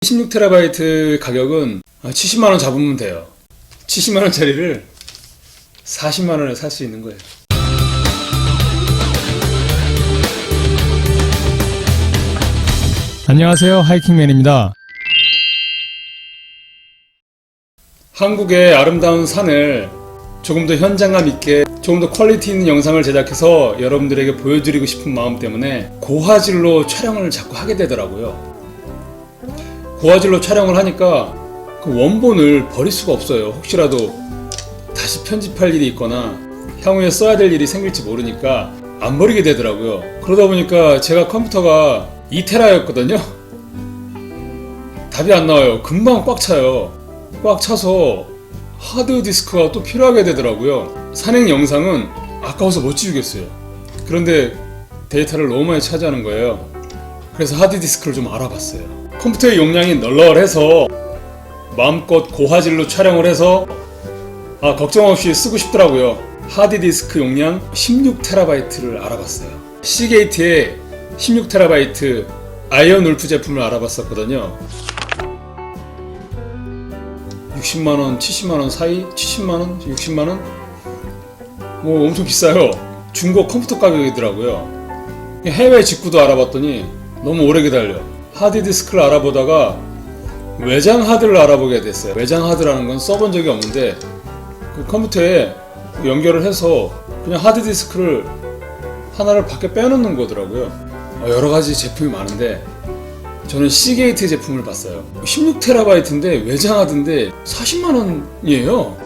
16TB 가격은 70만원 잡으면 돼요. 70만원짜리를 40만원에 살 수 있는 거예요. 안녕하세요, 하이킹맨입니다. 한국의 아름다운 산을 조금 더 현장감 있게, 조금 더 퀄리티 있는 영상을 제작해서 여러분들에게 보여드리고 싶은 마음 때문에 고화질로 촬영을 자꾸 하게 되더라고요. 고화질로 촬영을 하니까 그 원본을 버릴 수가 없어요. 혹시라도 다시 편집할 일이 있거나 향후에 써야 될 일이 생길지 모르니까 안 버리게 되더라고요. 그러다 보니까 제가 컴퓨터가 2테라였거든요. 답이 안 나와요. 금방 꽉 차요. 꽉 차서 하드디스크가 또 필요하게 되더라고요. 산행 영상은 아까워서 못 지우겠어요. 그런데 데이터를 너무 많이 차지하는 거예요. 그래서 하드디스크를 좀 알아봤어요. 컴퓨터의 용량이 널널해서 마음껏 고화질로 촬영을 해서 걱정 없이 쓰고 싶더라고요. 하드디스크 용량 16TB를 알아봤어요. 시게이트의 16TB 아이언 울프 제품을 알아봤었거든요. 60만원, 70만원 사이? 70만원? 60만원? 뭐 엄청 비싸요. 중고 컴퓨터 가격이더라고요. 해외 직구도 알아봤더니 너무 오래 기다려. 하드디스크를 알아보다가 외장 하드를 알아보게 됐어요. 외장 하드라는 건 써본 적이 없는데 그 컴퓨터에 연결을 해서 그냥 하드디스크를 하나를 밖에 빼놓는 거더라고요. 여러 가지 제품이 많은데 저는 시게이트 제품을 봤어요. 16TB인데 외장 하드인데 40만원이에요.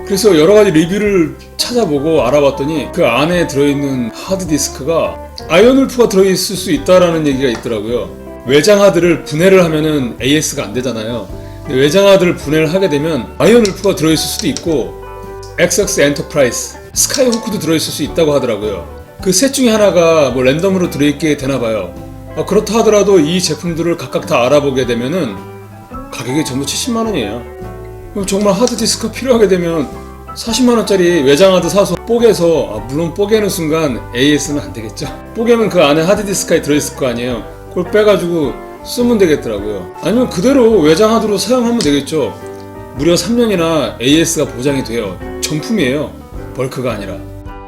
그래서 여러 가지 리뷰를 찾아보고 알아봤더니 그 안에 들어있는 하드디스크가 아이언 울프가 들어있을 수 있다라는 얘기가 있더라고요. 외장 하드를 분해를 하면은 AS가 안 되잖아요. 외장 하드를 분해를 하게 되면 아이언 울프가 들어있을 수도 있고 XX 엔터프라이즈, 스카이호크도 들어있을 수 있다고 하더라고요. 그 셋 중에 하나가 뭐 랜덤으로 들어있게 되나봐요. 그렇다 하더라도 이 제품들을 각각 다 알아보게 되면은 가격이 전부 70만원이에요. 그럼 정말 하드디스크가 필요하게 되면 40만원짜리 외장 하드 사서 뽀개서, 물론 뽀개는 순간 AS는 안 되겠죠. 뽀개면 그 안에 하드디스크가 들어있을 거 아니에요. 그걸 빼가지고 쓰면 되겠더라고요. 아니면 그대로 외장 하드로 사용하면 되겠죠. 무려 3년이나 AS가 보장이 돼요. 정품이에요. 벌크가 아니라.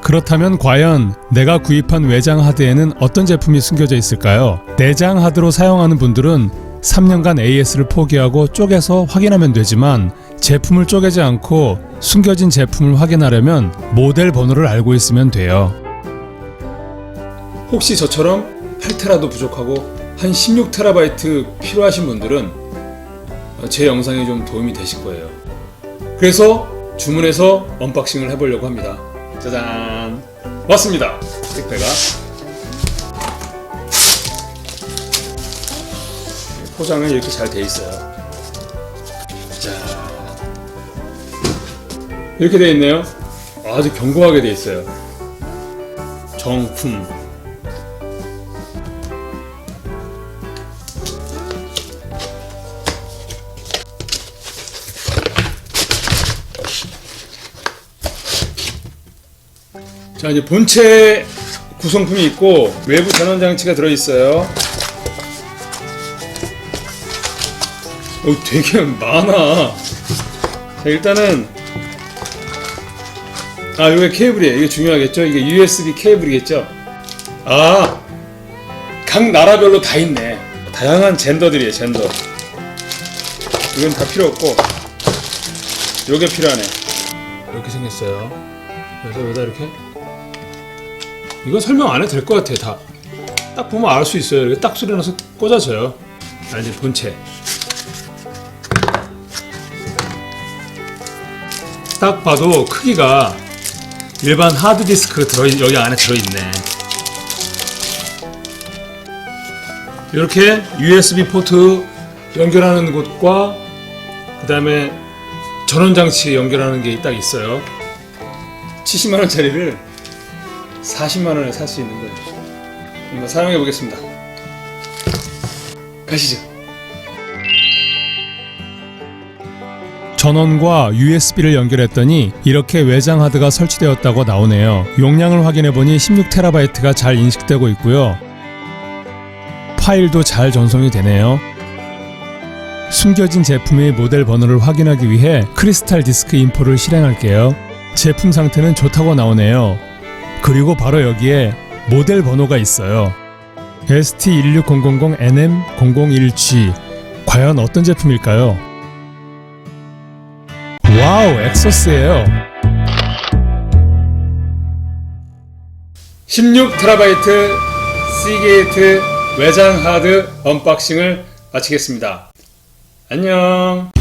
그렇다면 과연 내가 구입한 외장 하드에는 어떤 제품이 숨겨져 있을까요? 내장 하드로 사용하는 분들은 3년간 AS를 포기하고 쪼개서 확인하면 되지만 제품을 쪼개지 않고 숨겨진 제품을 확인하려면 모델 번호를 알고 있으면 돼요. 혹시 저처럼 8테라도 부족하고 한 16TB 필요하신 분들은 제 영상이 좀 도움이 되실 거예요. 그래서 주문해서 언박싱을 해보려고 합니다. 짜잔! 왔습니다. 택배가. 포장은 이렇게 잘 돼 있어요. 자, 이렇게 돼 있네요. 아주 견고하게 돼 있어요. 정품. 자, 이제 본체 구성품이 있고 외부 전원 장치가 들어 있어요. 되게 많아. 자, 일단은 이게 케이블이에요. 이게 중요하겠죠? 이게 USB 케이블이겠죠? 각 나라별로 다 있네. 다양한 젠더들이에요. 젠더. 이건 다 필요 없고 요게 필요하네. 이렇게 생겼어요. 그래서 여기다 이렇게, 이건 설명 안 해도 될 것 같아. 다 딱 보면 알 수 있어요. 이렇게 딱 소리 나서 꽂아져요. 이제 본체 딱 봐도 크기가 일반 하드디스크 여기 안에 들어있네. 이렇게 USB 포트 연결하는 곳과 그 다음에 전원장치 연결하는 게 딱 있어요. 70만원짜리를 40만원에 살 수 있는 거예요. 한번 사용해 보겠습니다. 가시죠. 전원과 USB를 연결했더니 이렇게 외장 하드가 설치되었다고 나오네요. 용량을 확인해보니 16TB가 잘 인식되고 있고요. 파일도 잘 전송이 되네요. 숨겨진 제품의 모델 번호를 확인하기 위해 크리스탈 디스크 인포를 실행할게요. 제품 상태는 좋다고 나오네요. 그리고 바로 여기에 모델 번호가 있어요. ST16000NM001G. 과연 어떤 제품일까요? 와우, 엑소스예요. 16TB 시게이트 외장 하드 언박싱을 마치겠습니다. 안녕.